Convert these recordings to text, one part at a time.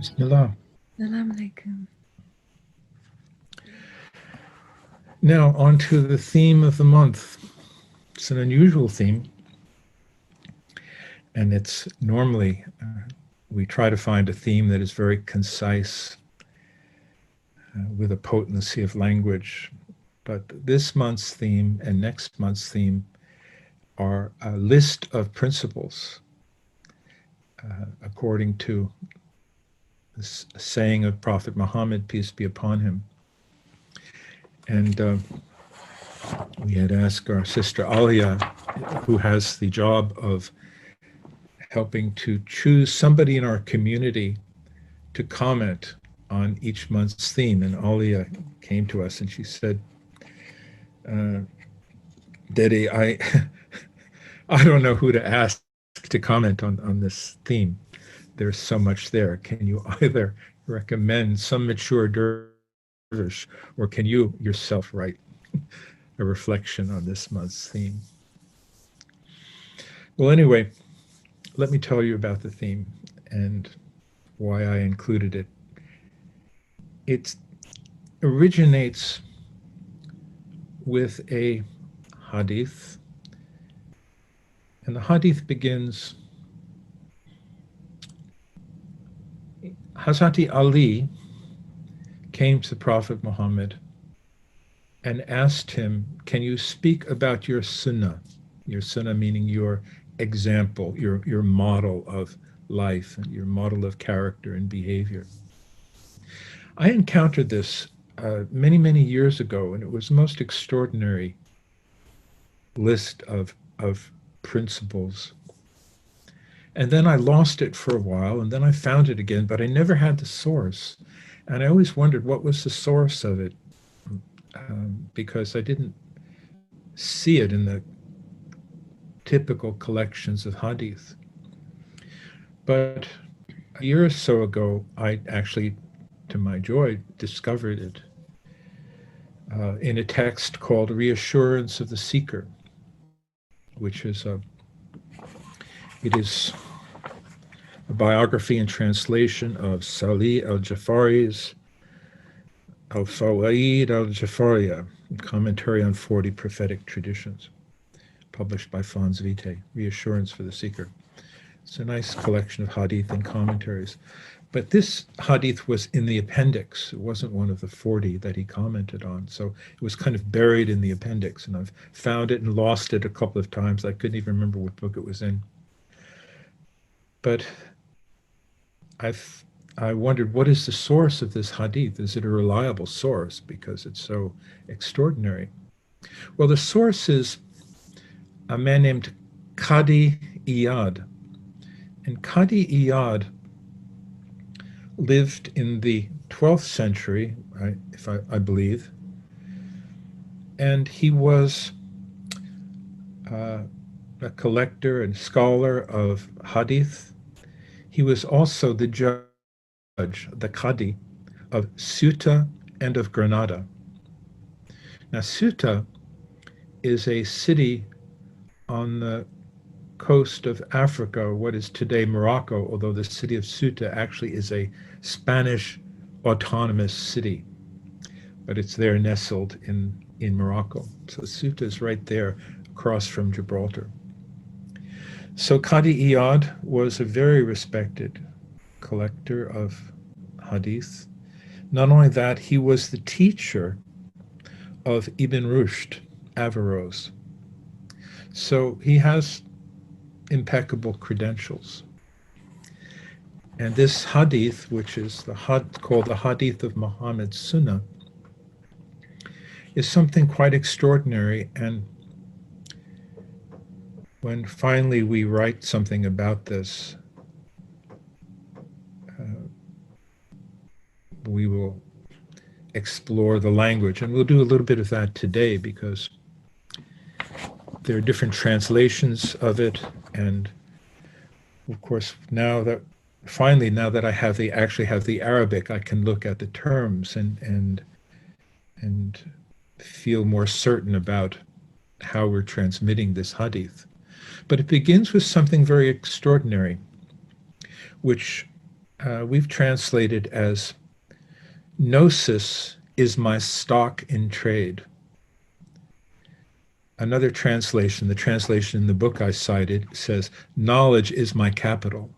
Bismillah. Salam alaikum. Now, on to the theme of the month. It's an unusual theme, and it's normally, we try to find a theme that is very concise, with a potency of language. But this month's theme and next month's theme are a list of principles, according to this saying of Prophet Muhammad, peace be upon him. And we had asked our sister Alia, who has the job of helping to choose somebody in our community to comment on each month's theme. And Alia came to us and she said, Dedi, I don't know who to ask to comment on this theme. There's so much there. Can you either recommend some mature dervish, or can you yourself write a reflection on this month's theme? Well, anyway, let me tell you about the theme and why I included it. It originates with a hadith, and the hadith begins, Hazrati Ali came to the Prophet Muhammad and asked him, can you speak about your sunnah? Your sunnah meaning your example, your model of life, and your model of character and behavior. I encountered this many, many years ago, and it was the most extraordinary list of principles. And then I lost it for a while, and then I found it again, but I never had the source. And I always wondered what was the source of it, because I didn't see it in the typical collections of hadith. But a year or so ago, I actually, to my joy, discovered it in a text called Reassurance of the Seeker, which is it is a biography and translation of Salih al-Jafari's Al-Fawaid al-Jafariya, Commentary on 40 Prophetic Traditions, published by Fons Vitae, Reassurance for the Seeker. It's a nice collection of hadith and commentaries. But this hadith was in the appendix. It wasn't one of the 40 that he commented on. So it was kind of buried in the appendix. And I've found it and lost it a couple of times. I couldn't even remember what book it was in. But I wondered, what is the source of this hadith? Is it a reliable source? Because it's so extraordinary. Well, the source is a man named Qadi Iyad. And Qadi Iyad lived in the 12th century, I believe, and he was a collector and scholar of hadith. He was also the judge, the Qadi, of Ceuta and of Granada. Now, Ceuta is a city on the coast of Africa, what is today Morocco, although the city of Ceuta actually is a Spanish autonomous city, but it's there nestled in Morocco. So Ceuta is right there across from Gibraltar. So Qadi Iyad was a very respected collector of hadith. Not only that, he was the teacher of Ibn Rushd, Averroes. So he has impeccable credentials. And this hadith, which is called the Hadith of Muhammad's Sunnah, is something quite extraordinary. And when finally we write something about this, we will explore the language. And we'll do a little bit of that today, because there are different translations of it. And of course, now that I actually have the Arabic, I can look at the terms and feel more certain about how we're transmitting this hadith. But it begins with something very extraordinary, which we've translated as Gnosis is my stock in trade. Another translation, the translation in the book I cited, says, knowledge is my capital.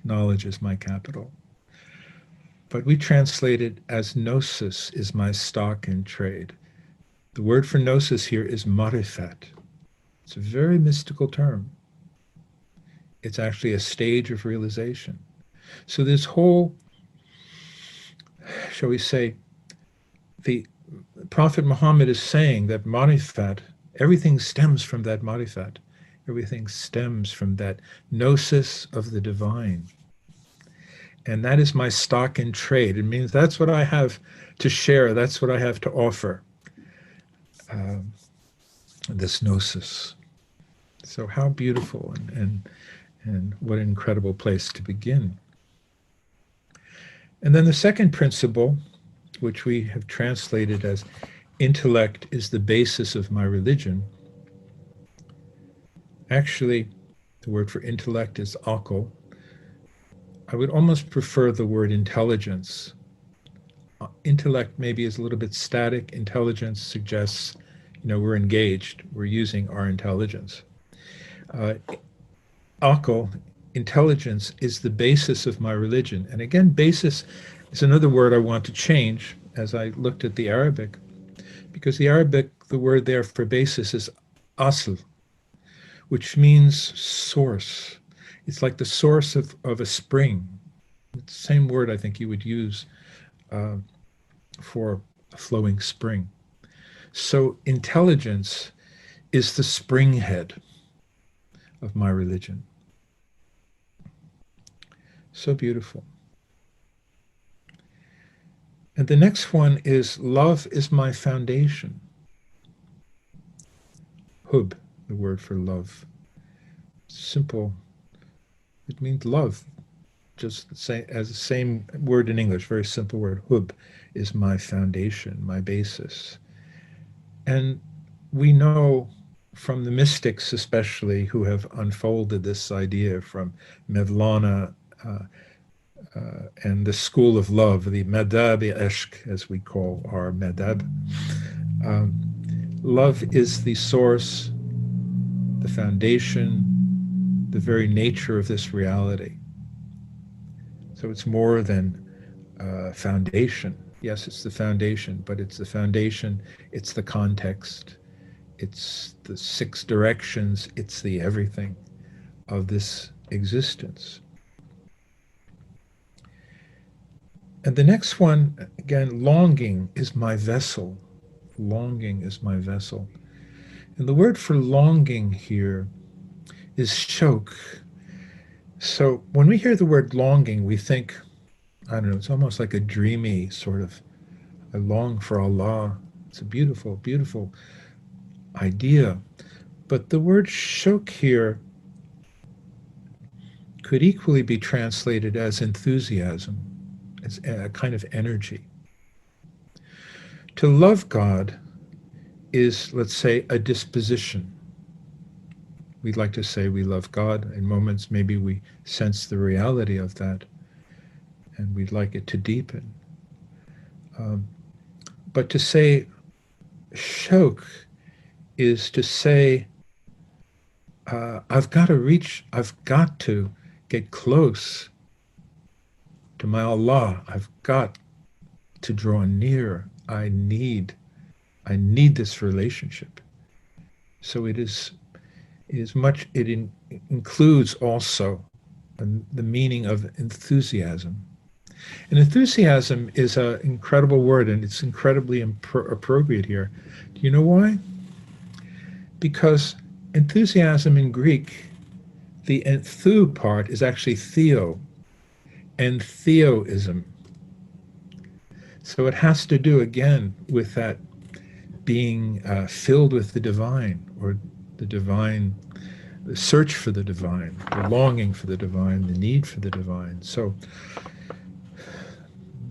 Knowledge is my capital. But we translate it as Gnosis is my stock in trade. The word for Gnosis here is marifat. It's a very mystical term. It's actually a stage of realization. So this whole, shall we say, the Prophet Muhammad is saying that marifat, everything stems from that marifat. Everything stems from that gnosis of the divine. And that is my stock in trade. It means that's what I have to share. That's what I have to offer. This gnosis. So how beautiful and what an incredible place to begin. And then the second principle, which we have translated as intellect is the basis of my religion. Actually, the word for intellect is aql. I would almost prefer the word intelligence. Intellect maybe is a little bit static. Intelligence suggests, we're engaged. We're using our intelligence. Aql, intelligence, is the basis of my religion. And again, basis is another word I want to change as I looked at the Arabic, because the Arabic, the word there for basis is asl, which means source. It's like the source of a spring. It's the same word I think you would use for a flowing spring. So intelligence is the springhead of my religion. So beautiful. And the next one is love is my foundation. Hub, the word for love. Simple. It means love. Just as the same word in English, very simple word. Hub is my foundation, my basis. And we know from the mystics especially who have unfolded this idea from Mevlana and the school of love, the madab-i-ishq, as we call our madab. Love is the source, the foundation, the very nature of this reality. So it's more than foundation. Yes, it's the foundation, but it's the foundation, it's the context, it's the six directions, it's the everything of this existence. And the next one, again, longing is my vessel. Longing is my vessel. And the word for longing here is shok. So when we hear the word longing, we think, I don't know, it's almost like a dreamy sort of, I long for Allah. It's a beautiful, beautiful idea. But the word shok here could equally be translated as enthusiasm. It's a kind of energy. To love God is, let's say, a disposition. We'd like to say we love God. In moments, maybe we sense the reality of that, and we'd like it to deepen. But to say shok is to say, I've got to get close to my Allah. I've got to draw near. I need this relationship. So it includes also the meaning of enthusiasm. And enthusiasm is an incredible word, and it's incredibly appropriate here. Do you know why? Because enthusiasm in Greek, the enthu part is actually theo, and theoism. So it has to do, again, with that being filled with the divine, or the divine, the search for the divine, the longing for the divine, the need for the divine. So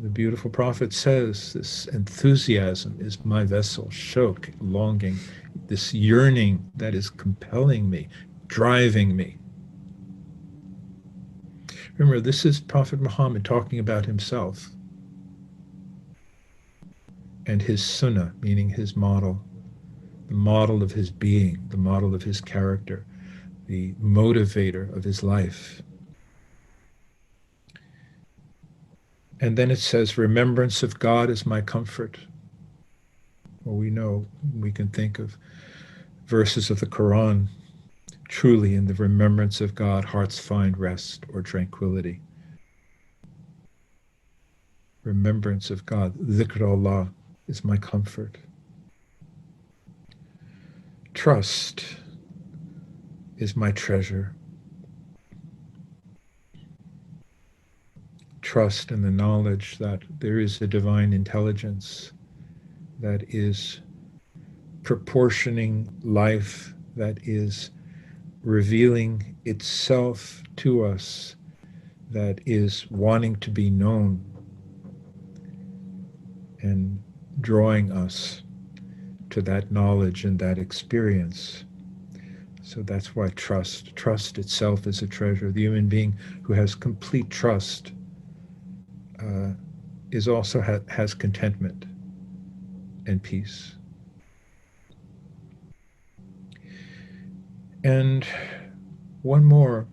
the beautiful prophet says, this enthusiasm is my vessel, shok, longing, this yearning that is compelling me, driving me. Remember, this is Prophet Muhammad talking about himself and his Sunnah, meaning his model, the model of his being, the model of his character, the motivator of his life. And then it says, remembrance of God is my comfort. Well, we know, we can think of verses of the Quran. Truly, in the remembrance of God, hearts find rest or tranquility. Remembrance of God, dhikr Allah, is my comfort. Trust is my treasure. Trust in the knowledge that there is a divine intelligence that is proportioning life, that is revealing itself to us, that is wanting to be known and drawing us to that knowledge and that experience. So that's why trust itself is a treasure. The human being who has complete trust is also has contentment and peace. And one more.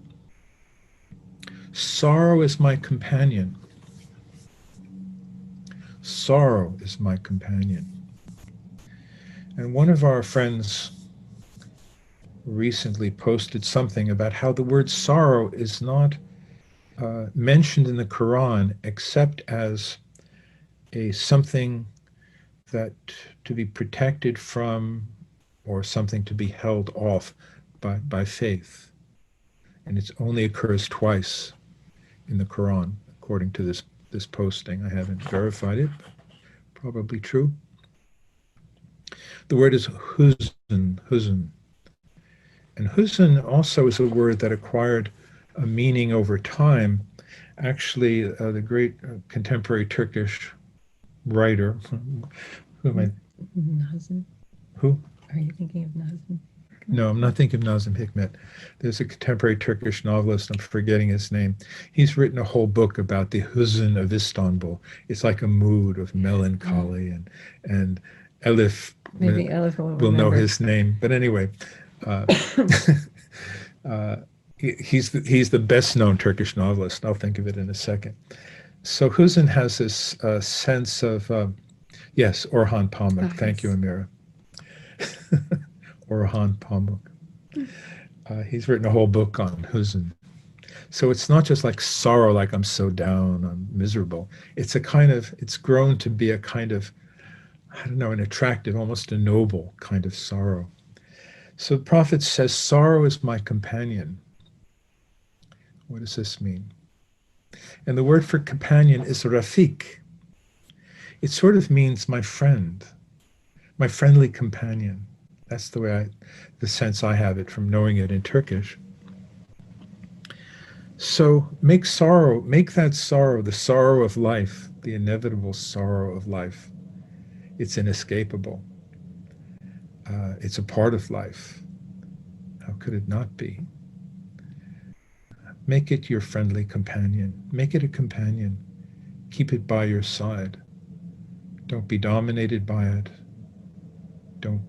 Sorrow is my companion. Sorrow is my companion. And one of our friends recently posted something about how the word sorrow is not mentioned in the Quran except as a something that to be protected from or something to be held off by faith. And it only occurs twice in the Quran, according to this posting. I haven't verified it, but probably true. The word is huzn. And huzn also is a word that acquired a meaning over time. Actually, the great contemporary Turkish writer, who am I? Nazim. Who? Are you thinking of Nazim? No, I'm not thinking of Nazim Hikmet. There's a contemporary Turkish novelist, I'm forgetting his name. He's written a whole book about the huzn of Istanbul. It's like a mood of melancholy, and Elif Maybe Elif will know his name. But anyway, he's the best known Turkish novelist. I'll think of it in a second. So huzn has this sense of, yes, Orhan Pamuk. Thank you, Amira. Orhan Pamuk. He's written a whole book on huzn. So it's not just like sorrow, like I'm so down, I'm miserable. It's grown to be a kind of, I don't know, an attractive, almost a noble kind of sorrow. So the Prophet says, sorrow is my companion. What does this mean? And the word for companion is rafiq. It sort of means my friend, my friendly companion. That's the sense I have it from knowing it in Turkish. So make that sorrow, the sorrow of life, the inevitable sorrow of life. It's inescapable. It's a part of life. How could it not be? Make it your friendly companion. Make it a companion. Keep it by your side. Don't be dominated by it. Don't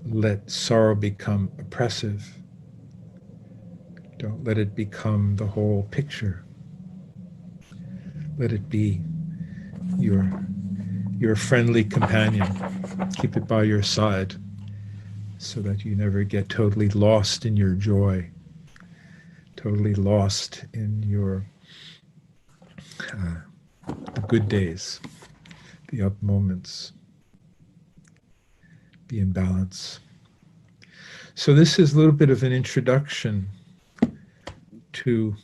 let sorrow become oppressive. Don't let it become the whole picture. Let it be your friendly companion. Keep it by your side so that you never get totally lost in your joy, totally lost in your the good days, the up moments. Be in balance. So this is a little bit of an introduction to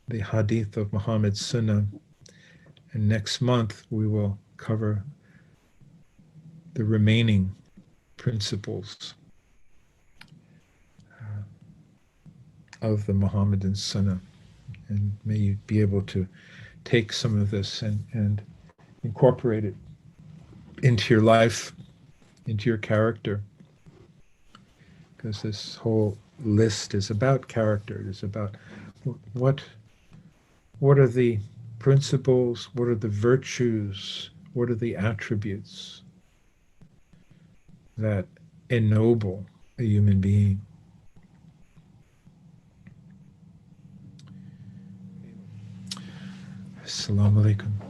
the Hadith of Muhammad's Sunnah. And next month we will cover the remaining principles of the Muhammadan Sunnah. And may you be able to take some of this and incorporate it into your life, into your character. Because this whole list is about character. It is about what What are the principles? What are the virtues? What are the attributes that ennoble a human being? Assalamu alaikum.